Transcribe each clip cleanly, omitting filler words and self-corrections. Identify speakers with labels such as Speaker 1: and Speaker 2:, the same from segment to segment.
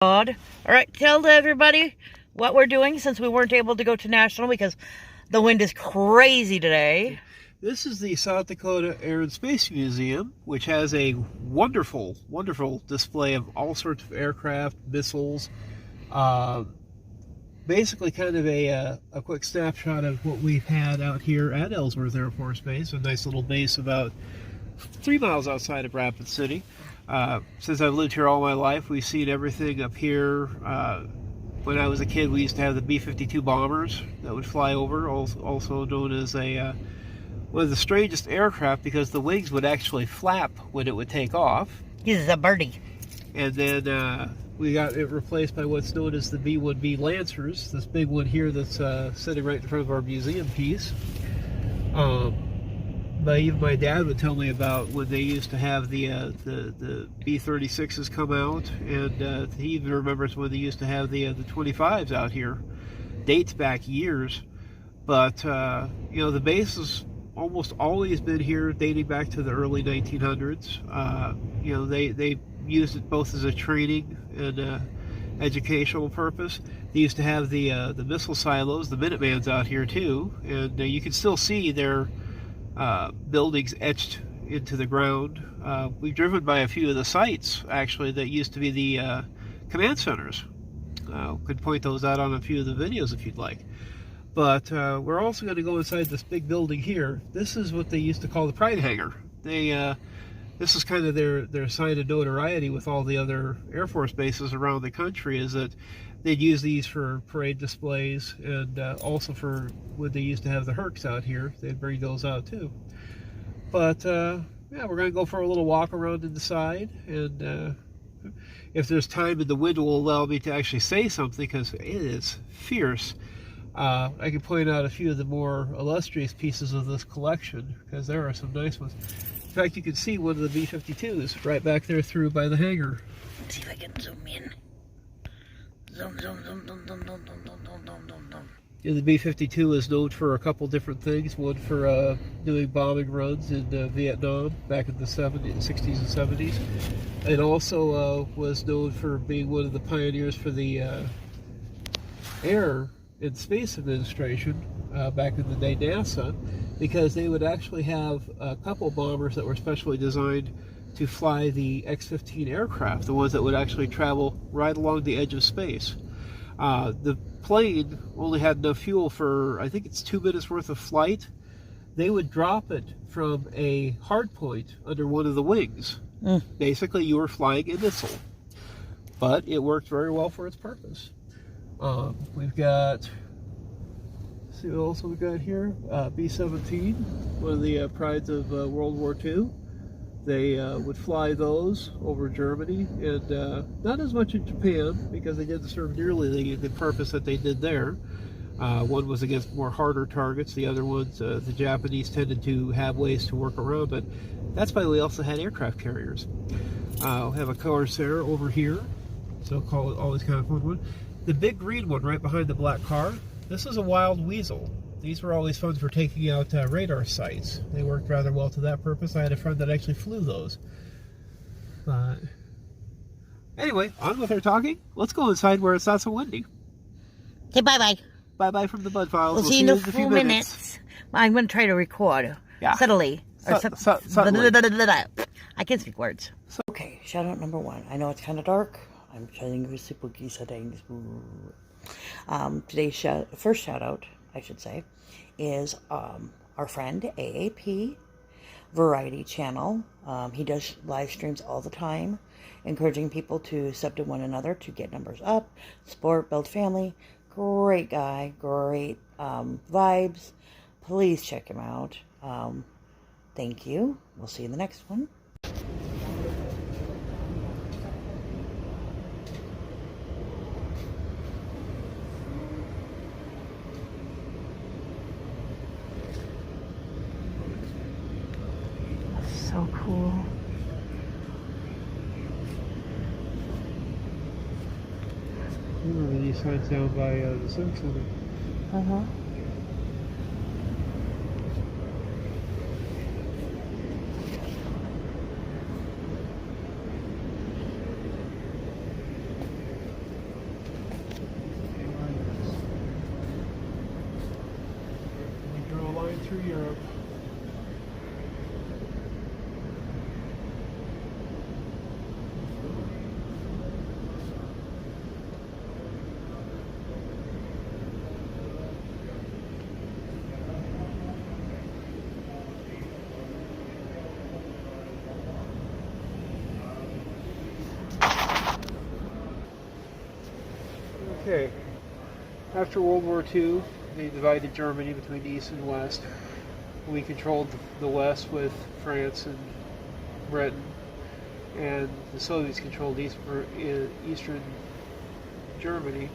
Speaker 1: All right, tell everybody what we're doing since we weren't able to go to National because the wind is crazy today.
Speaker 2: This is the South Dakota Air and Space Museum, which has a wonderful, wonderful display of all sorts of aircraft, missiles. Basically kind of a quick snapshot of what we've had out here at Ellsworth Air Force Base, a nice little base about 3 miles outside of Rapid City. Since I've lived here all my life, we've seen everything up here. When I was a kid, we used to have the B-52 bombers that would fly over, also known as one of the strangest aircraft because the wings would actually flap when it would take off.
Speaker 1: He's a birdie.
Speaker 2: And then we got it replaced by what's known as the B-1B Lancers, this big one here that's sitting right in front of our museum piece. But even my dad would tell me about when they used to have the B-36s come out, and he even remembers when they used to have the 25s out here. Dates back years, but you know, the base has almost always been here, dating back to the early 1900s. You know, they used it both as a training and educational purpose. They used to have the missile silos, the Minutemans out here too, and you can still see their buildings etched into the ground. We've driven by a few of the sites actually that used to be the command centers. Could point those out on a few of the videos if you'd like. But we're also going to go inside this big building here. This is what they used to call the Pride Hangar. This is kind of their sign of notoriety with all the other Air Force bases around the country, is that they'd use these for parade displays, and also for when they used to have the Hercs out here, they'd bring those out too. But yeah, we're going to go for a little walk around inside, and if there's time and the wind will allow me to actually say something, because it is fierce, I can point out a few of the more illustrious pieces of this collection, because there are some nice ones. In fact, you can see one of the B-52s right back there through by the hangar.
Speaker 1: Let's see if I can zoom in. Zoom, zoom, zoom, zoom, zoom, zoom, zoom, zoom, zoom, zoom, zoom.
Speaker 2: Yeah, the B-52 is known for a couple different things. One for doing bombing runs in Vietnam back in the 60s and 70s. And also was known for being one of the pioneers for the Air and Space Administration back in the day, NASA, because they would actually have a couple bombers that were specially designed to fly the X-15 aircraft, the ones that would actually travel right along the edge of space. The plane only had enough fuel for, I think it's 2 minutes worth of flight. They would drop it from a hard point under one of the wings. Basically, you were flying a missile, but it worked very well for its purpose. We've got, let's see what else we got here. B-17, one of the prides of World War II. They would fly those over Germany, and not as much in Japan, because they didn't serve nearly the purpose that they did there. One was against more harder targets. The other ones, the Japanese tended to have ways to work around, but that's why we also had aircraft carriers. We have a Corsair over here, so call it always kind of fun one. The big green one right behind the black car, this is a Wild Weasel. These were always fun for taking out radar sites. They worked rather well to that purpose. I had a friend that actually flew those. But anyway, on with our talking. Let's go inside where it's not so windy.
Speaker 1: Okay, bye-bye.
Speaker 2: Bye-bye from the Bud Files.
Speaker 1: We'll see you in a few minutes. I'm going to try to record.
Speaker 2: Yeah.
Speaker 1: Subtly.
Speaker 2: Subtly.
Speaker 1: I can't speak words. Okay, shout out number 1. I know it's kind of dark. I'm trying to spooky settings. Today's first shout out, I should say, is our friend AAP Variety Channel. He does live streams all the time, encouraging people to sub to one another to get numbers up, support, build family. Great guy, great vibes. Please check him out. Thank you. We'll see you in the next one. So cool.
Speaker 2: Remember these signs down by the Civic Center. through Europe. Okay, after World War II, they divided Germany between East and West. We controlled the West with France and Britain, and the Soviets controlled Eastern Germany.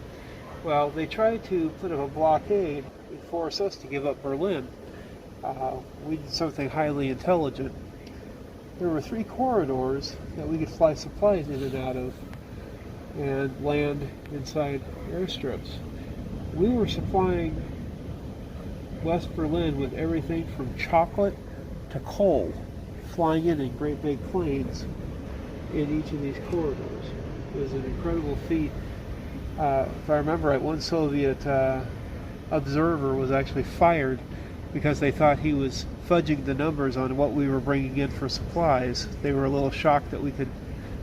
Speaker 2: Well, they tried to put up a blockade and force us to give up Berlin. We did something highly intelligent. There were 3 corridors that we could fly supplies in and out of and land inside airstrips. We were supplying West Berlin with everything from chocolate to coal, flying in great big planes in each of these corridors. It was an incredible feat. If I remember right, one Soviet observer was actually fired because they thought he was fudging the numbers on what we were bringing in for supplies. They were a little shocked that we could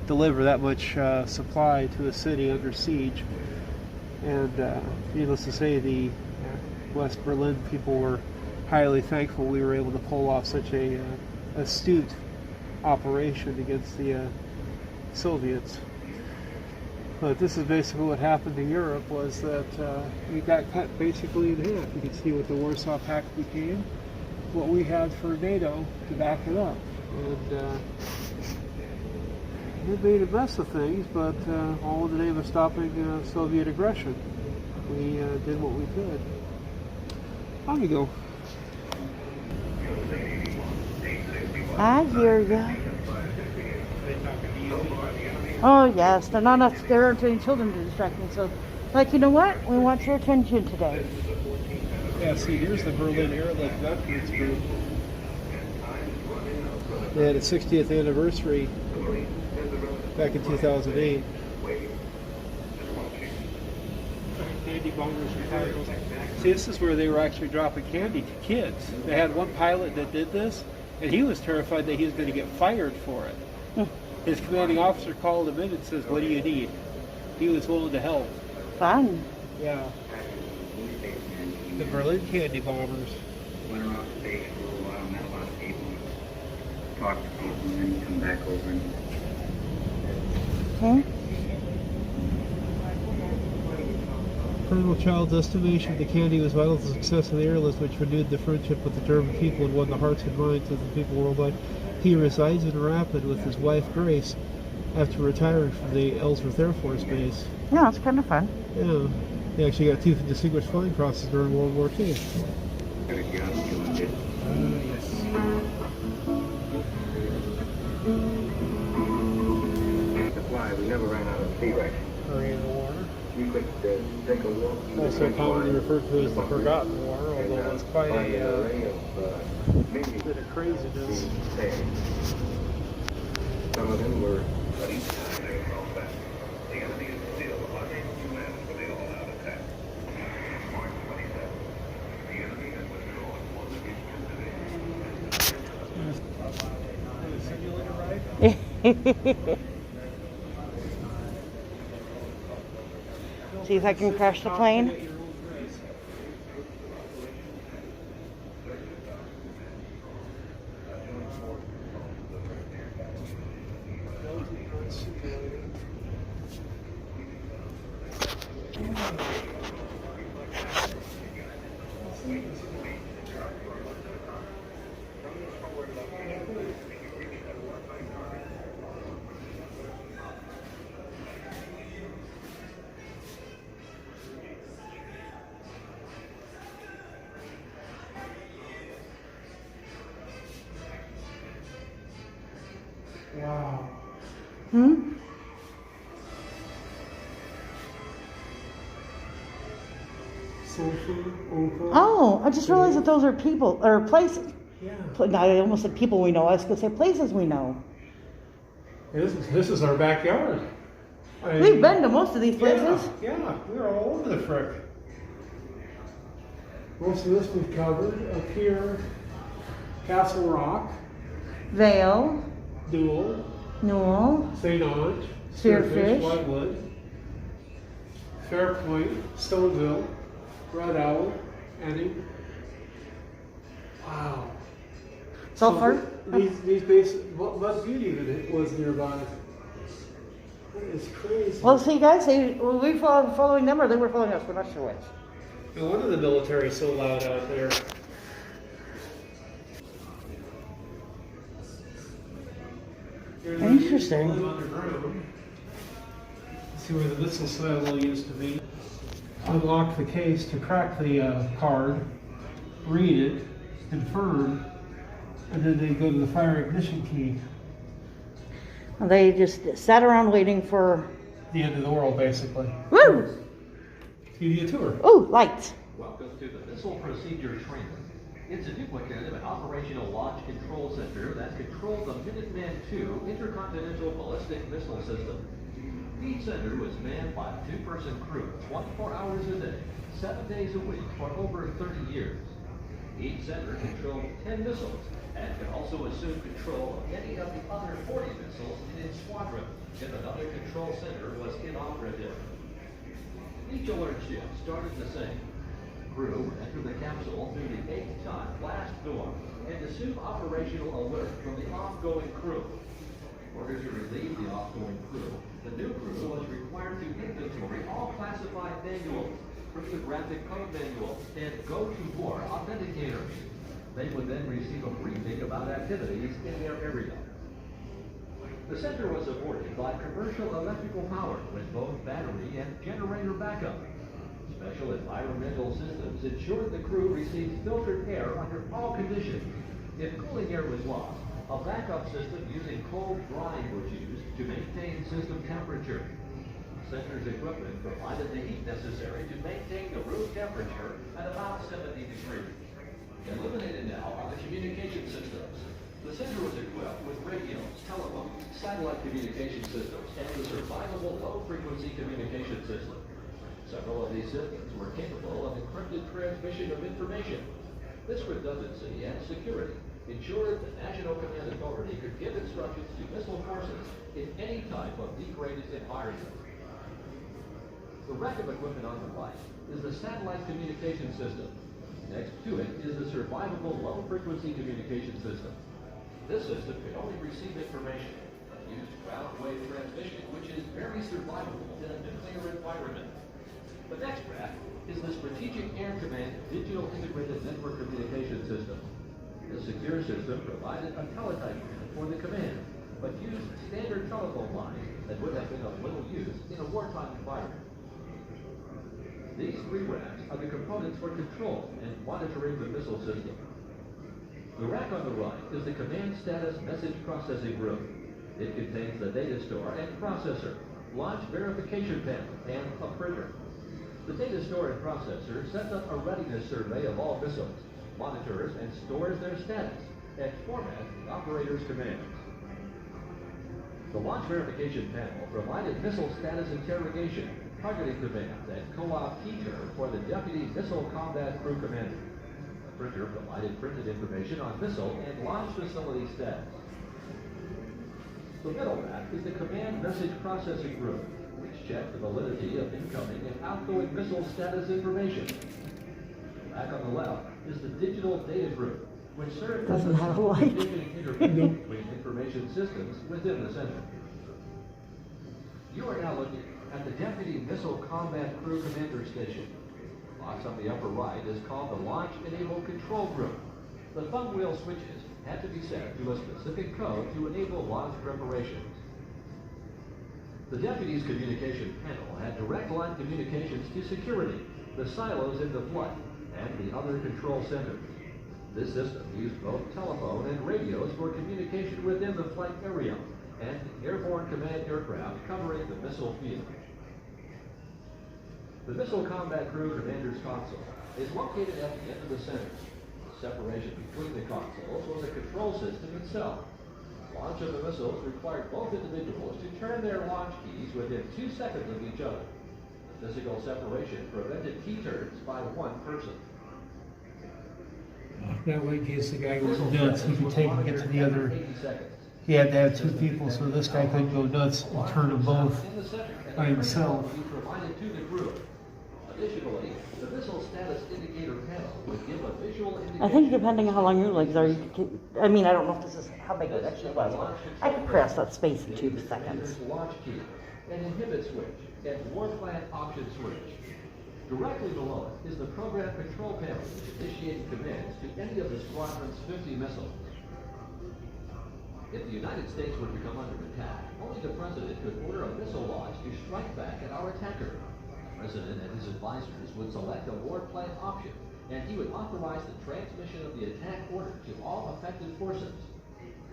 Speaker 2: deliver that much supply to a city under siege. And needless to say, the West Berlin people were highly thankful we were able to pull off such a astute operation against the Soviets. But this is basically what happened to Europe, was that we got cut basically in half. You can see what the Warsaw Pact became, what we had for NATO to back it up. And it made a mess of things, but all in the name of stopping Soviet aggression. We did what we could. On you go.
Speaker 1: I hear ya. Oh yes, they're not enough. There aren't any children to distract me. So, like, you know what? We want your attention today.
Speaker 2: Yeah, see, here's the Berlin Airlift Veterans Group. They had a 60th anniversary back in 2008. Candy bombers and titles. See, this is where they were actually dropping candy to kids. They had one pilot that did this, and he was terrified that he was going to get fired for it. His commanding officer called him in and says, "What do you need?" He was willing to help.
Speaker 1: Fun.
Speaker 2: Yeah. The Berlin candy bombers.
Speaker 3: Went around space for a little while, met a lot of people, talked to people, and then come back over and
Speaker 1: Okay.
Speaker 2: Colonel Child's estimation of the candy was vital to the success of the airlift, which renewed the friendship with the German people and won the hearts and minds of the people worldwide. He resides in Rapid with his wife Grace after retiring from the Ellsworth Air Force Base.
Speaker 1: Yeah, it's kind of fun.
Speaker 2: Yeah, he actually got 2 distinguished flying crosses during World War II.
Speaker 3: yes. Supply, we never ran out of sea rations.
Speaker 2: Hurry in the war.
Speaker 3: You could take a walk.
Speaker 2: Also commonly referred to as the Forgotten War, although it was quite a bit of craziness.
Speaker 3: Some of them were.
Speaker 1: See if I can crash the plane.
Speaker 2: Wow.
Speaker 1: Hmm? Oh, I just realized that those are people, or places.
Speaker 2: Yeah.
Speaker 1: I almost said people we know. I was going to say places we know.
Speaker 2: This is our backyard.
Speaker 1: We've been to most of these places.
Speaker 2: Yeah, we're all over the frick. Most of this we've covered. Up here, Castle Rock,
Speaker 1: Vale,
Speaker 2: Duel,
Speaker 1: Newell,
Speaker 2: St. Ange,
Speaker 1: Spearfish,
Speaker 2: Whitewood, Fairpoint, Stoneville, Red Owl, Enning. Wow.
Speaker 1: Sulphur.
Speaker 2: So these bases, what beauty it was nearby. That is crazy.
Speaker 1: Well, see, guys, were we following them or they were following us? We're not sure which.
Speaker 2: No wonder the military is so loud out there.
Speaker 1: Interesting.
Speaker 2: Underground. See where the missile silo used to be. Unlock the case to crack the card, read it, confirm, and then they go to the fire ignition key.
Speaker 1: They just sat around waiting for...
Speaker 2: The end of the world, basically.
Speaker 1: Woo!
Speaker 2: Give you a tour.
Speaker 1: Ooh, lights.
Speaker 4: Welcome to the Missile Procedure Training. It's a duplicate of an operational launch control center that controls the Minuteman II intercontinental ballistic missile system. Each center was manned by a two-person crew, 24 hours a day, 7 days a week for over 30 years. Each center controlled 10 missiles and could also assume control of any of the other 40 missiles in its squadron if another control center was inoperative. Each alert shift started the same. Crew would enter the capsule through the 8-ton blast door and assume operational alert from the off-going crew. In order to relieve the off-going crew, the new crew was required to inventory all classified manuals, cryptographic code manuals, and go-to-war authenticators. They would then receive a briefing about activities in their area. The center was supported by commercial electrical power with both battery and generator backup. Special environmental systems ensured the crew received filtered air under all conditions. If cooling air was lost, a backup system using cold drying was used to maintain system temperature. The center's equipment provided the heat necessary to maintain the room temperature at about 70 degrees. Eliminated now are the communication systems. The center was equipped with radios, telephones, satellite communication systems, and the survivable low-frequency communication system. Several of these systems were capable of encrypted transmission of information. This redundancy and security ensured the National Command Authority could give instructions to missile forces in any type of degraded environment. The rack of equipment on the right is the satellite communication system. Next to it is the survivable low-frequency communication system. This system can only receive information but used ground wave transmission, which is very survivable in a nuclear environment. The next rack is the Strategic Air Command Digital Integrated Network Communication System. This secure system provided a teletype unit for the command, but used standard telephone lines that would have been of little use in a wartime environment. These three racks are the components for control and monitoring the missile system. The rack on the right is the Command Status Message Processing Room. It contains the data store and processor, launch verification panel, and a printer. The data store and processor sets up a readiness survey of all missiles, monitors and stores their status, and formats the operator's commands. The launch verification panel provided missile status interrogation, targeting commands, and co-op teacher for the Deputy Missile Combat Crew Commander. The printer provided printed information on missile and launch facility status. The middle rack is the Command Message Processing Room, which checks the validity of incoming and outgoing missile status information. The rack on the left is the Digital Data Group, which serves as a interface between information systems within the center. You are now looking at the Deputy Missile Combat Crew Commander Station. The box on the upper right is called the Launch Enable Control Group. The thumb wheel switches had to be set to a specific code to enable launch preparations. The Deputy's communication panel had direct line communications to security, the silos in the flight, and the other control centers. This system used both telephone and radios for communication within the flight area and airborne command aircraft covering the missile field. The Missile Combat Crew Commander's Console is located at the end of the center. The separation between the consoles was the control system itself. Launch of the missiles required both individuals to turn their launch keys within 2 seconds of each other. The physical separation prevented key turns by one person.
Speaker 2: That way, in case the guy goes nuts, he could take and get to the other. He had to have two people, so this guy couldn't go nuts and turn them both by himself.
Speaker 4: Additionally, the missile status indicator panel would give a visual indication.
Speaker 1: I think depending on how long your legs are, you could, I mean, I don't know if this is how big it actually was, but I could press that space in 2 seconds.
Speaker 4: Launch key, an inhibit switch, and war plan option switch. Directly below it is the program control panel, which initiates commands to any of the squadron's 50 missiles. If the United States were to come under attack, only the President could order a missile launch to strike back at our attacker. The President and his advisors would select a war plan option, and he would authorize the transmission of the attack order to all affected forces.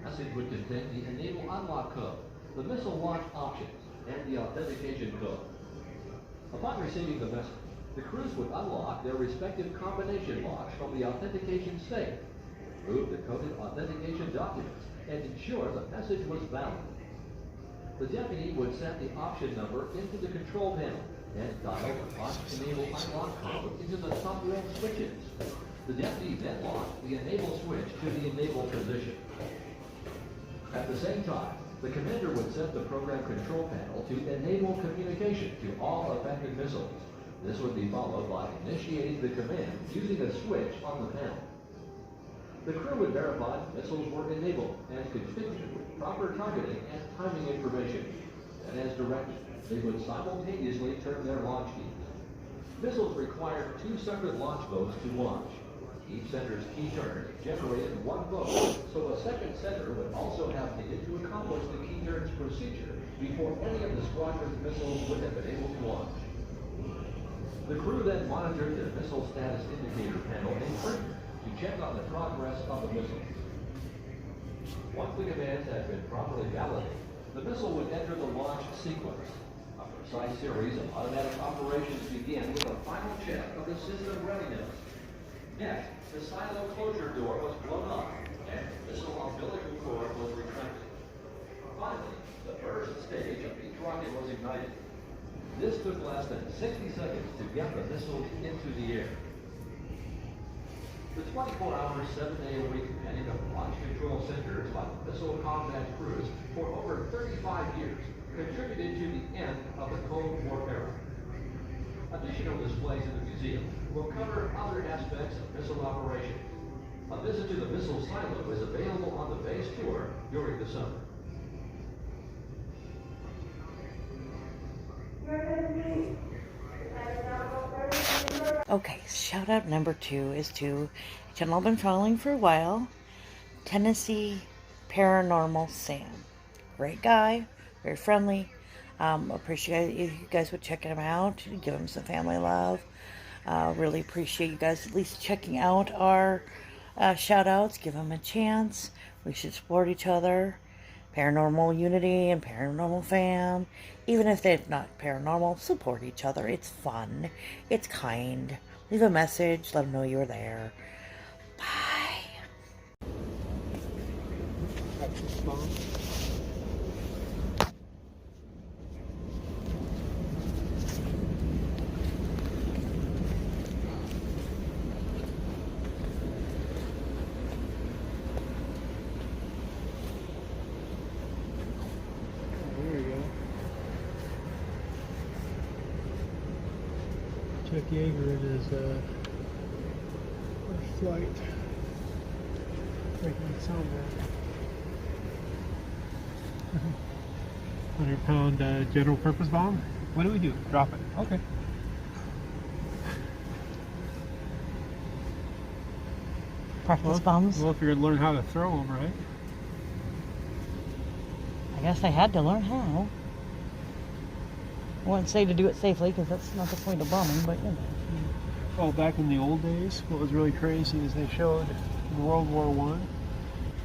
Speaker 4: The message would contain the enable unlock code, the missile launch options, and the authentication code. Upon receiving the message, the crews would unlock their respective combination locks from the authentication safe, remove the coded authentication documents, and ensure the message was valid. The deputy would set the option number into the control panel and dial the launch enable unlock code into the top rail switches. The deputy then locked the enable switch to the enable position. At the same time, the commander would set the program control panel to enable communication to all affected missiles. This would be followed by initiating the command using a switch on the panel. The crew would verify missiles were enabled and configured with proper targeting and timing information. And as directed, they would simultaneously turn their launch keys. Missiles required 2 separate launch votes to launch. Each sender's key turn generated 1 vote, so a second sender would also have needed to accomplish the key turns procedure before any of the squadron's missiles would have been able to launch. The crew then monitored the missile status indicator panel in print to check on the progress of the missile. Once the commands had been properly validated, the missile would enter the launch sequence. A precise series of automatic operations began with a final check of the system readiness. Next, the silo closure door was blown up, and the missile umbilical cord was retracted. Finally, the first stage of each rocket was ignited. This took less than 60 seconds to get the missiles into the air. The 24-hour, 7-day-a-week commanding of launch control centers by the missile combat crews for over 35 years contributed to the end of the Cold War era. Additional displays in the museum will cover other aspects of missile operations. A visit to the missile silo is available on the base tour during the summer.
Speaker 1: Okay, shout out number 2 is to a channel I've been following for a while, Tennessee Paranormal Sam. Great guy, very friendly. Appreciate if you guys would check him out, give him some family love. Really appreciate you guys at least checking out our shout outs, give him a chance. We should support each other. Paranormal unity and paranormal fam. Even if they're not paranormal, support each other. It's fun. It's kind. Leave a message. Let them know you're there. Bye.
Speaker 2: Yeager in his first flight, making it sound bad. 100-pound general purpose bomb. What do we do? Drop it. Okay.
Speaker 1: Practice bombs.
Speaker 2: Well, if you're gonna learn how to throw them, right?
Speaker 1: I guess I had to learn how. I wouldn't say to do it safely because that's not the point of bombing, but you know.
Speaker 2: Oh, back in the old days, what was really crazy is they showed in World War I,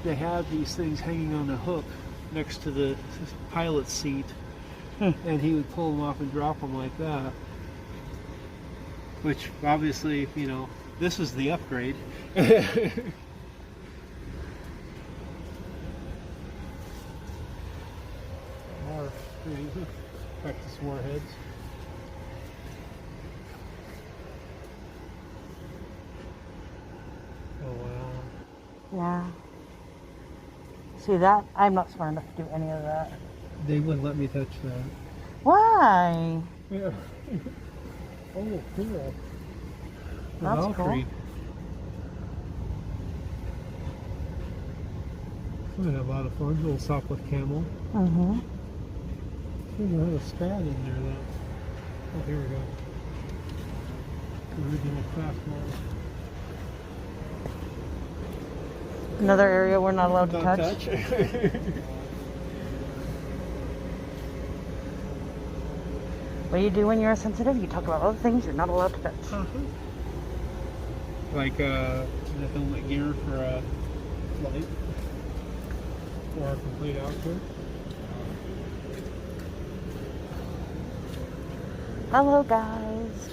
Speaker 2: they had these things hanging on a hook next to the pilot's seat, and he would pull them off and drop them like that. Which obviously, you know, this is the upgrade. More practice warheads. Oh wow.
Speaker 1: Yeah. See that? I'm not smart enough to do any of that.
Speaker 2: They wouldn't let me touch that.
Speaker 1: Why?
Speaker 2: Yeah. Oh, cool.
Speaker 1: That's
Speaker 2: Valkyrie. I'm gonna have a lot of fun. Little Sopwith camel.
Speaker 1: Mm-hmm.
Speaker 2: There's a spad in there though. Oh, here we go. The original fastball.
Speaker 1: Another area we're not allowed to
Speaker 2: Don't
Speaker 1: touch. What do you do when you're sensitive? You talk about other things you're not allowed to touch.
Speaker 2: Like the helmet gear for a flight or a complete outfit.
Speaker 1: Hello, guys.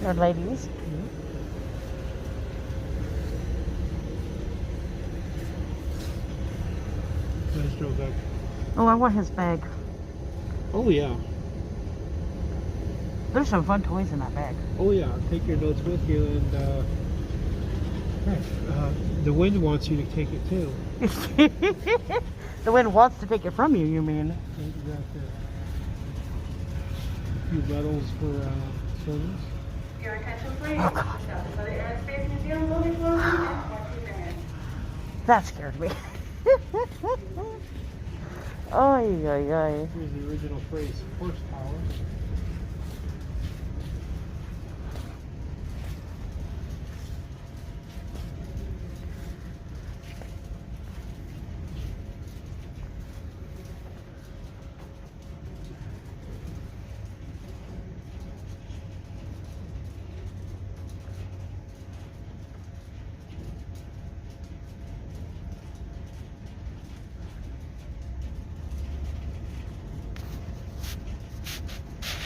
Speaker 1: Good ladies.
Speaker 2: Nice Joe back.
Speaker 1: Oh, I want his bag.
Speaker 2: Oh yeah.
Speaker 1: There's some fun toys in that bag.
Speaker 2: Oh yeah. Take your notes with you, and the wind wants you to take it too.
Speaker 1: The wind wants to take it from you, you mean?
Speaker 2: Exactly. A few medals for service.
Speaker 5: Your attention please.
Speaker 1: Oh, God.
Speaker 5: For the Aerospace Museum will be closing in 14 minutes.
Speaker 1: That scared me. Ay, ay, ay.
Speaker 2: Here's the original phrase, horsepower.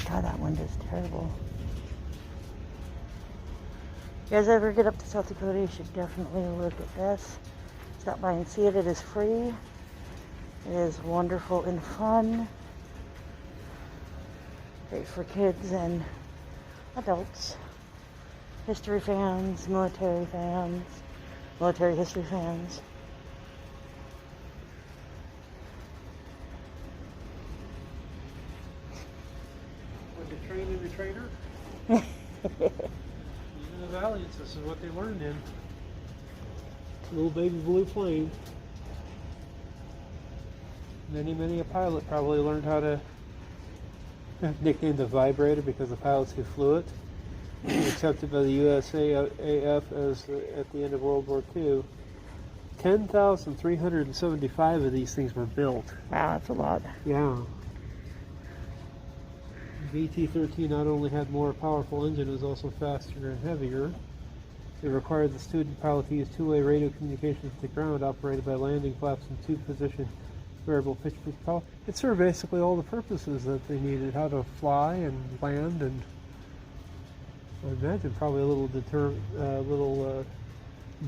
Speaker 1: God, that wind is terrible. If you guys ever get up to South Dakota, you should definitely look at this. Stop by and see it. It is free. It is wonderful and fun. Great for kids and adults. History fans, military history fans.
Speaker 2: When to train in the trainer? Even the Valiants, this is what they learned in. Little baby blue plane. Many a pilot probably learned how to nickname the vibrator because the pilots who flew it. Accepted by the USAF as at the end of World War II. 10,375 of these things were built.
Speaker 1: Wow, that's a lot.
Speaker 2: Yeah. VT-13 not only had more powerful engine, it was also faster and heavier. It required the student pilot to use two-way radio communications with the ground operated by landing flaps and two-position variable pitch propel. It served basically all the purposes that they needed, how to fly and land, and I imagine probably a little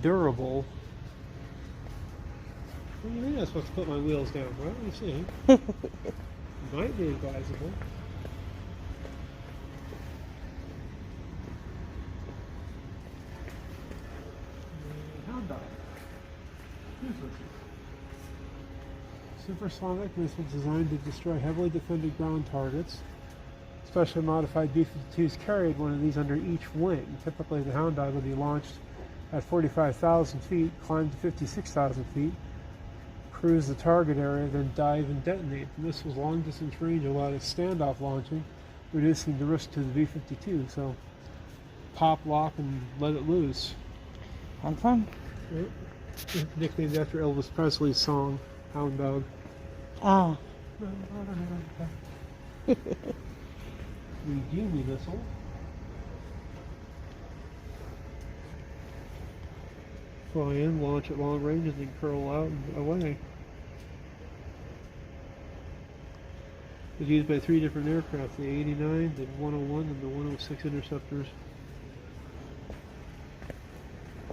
Speaker 2: durable. What do you mean I'm supposed to put my wheels down? Well, let me see. Might be advisable. Supersonic missiles designed to destroy heavily defended ground targets. Specially modified B-52s carried one of these under each wing. Typically, the Hound Dog would be launched at 45,000 feet, climb to 56,000 feet, cruise the target area, then dive and detonate. The missile's long-distance range allowed of standoff launching, reducing the risk to the B-52. So, pop, lock, and let it loose.
Speaker 1: Have fun.
Speaker 2: Right. Nicknamed after Elvis Presley's song, Hound Dog.
Speaker 1: Ah.
Speaker 2: The Yeager missile. Fly in, launch at long range, and then curl out and away. It was used by three different aircraft, the 89, the 101, and the 106 interceptors.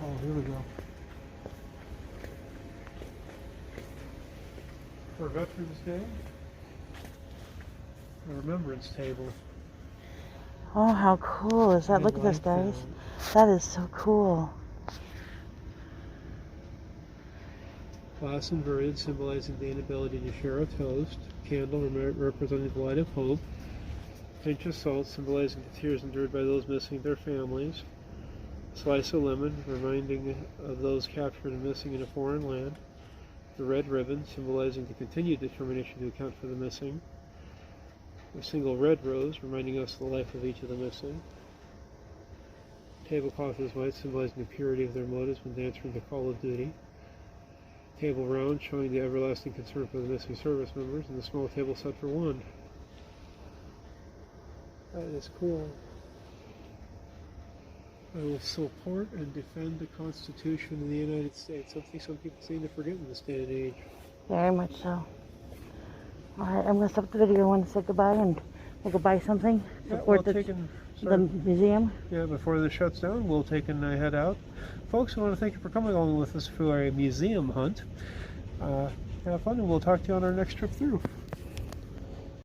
Speaker 2: Oh, here we go. For Veterans Day, the Remembrance Table.
Speaker 1: Oh, how cool is that?
Speaker 2: I
Speaker 1: Look at this,
Speaker 2: like
Speaker 1: guys.
Speaker 2: that.
Speaker 1: That is so cool.
Speaker 2: Glass inverted, symbolizing the inability to share a toast. Candle representing the light of hope. Pinch of salt, symbolizing the tears endured by those missing their families. Slice of lemon, reminding of those captured and missing in a foreign land. The red ribbon, symbolizing the continued determination to account for the missing. A single red rose, reminding us of the life of each of the missing. Tablecloth is white, symbolizing the purity of their motives when answering the call of duty. Table round, showing the everlasting concern for the missing service members, and the small table set for one. That is cool. I will support and defend the Constitution of the United States. Something some people seem to forget in this day and age.
Speaker 1: Very much so. Alright, I'm going to stop the video and say goodbye, and we'll go buy something. Support the museum.
Speaker 2: Yeah, before this shuts down, we'll take and head out. Folks, I want to thank you for coming along with us for a museum hunt. Have fun, and we'll talk to you on our next trip through.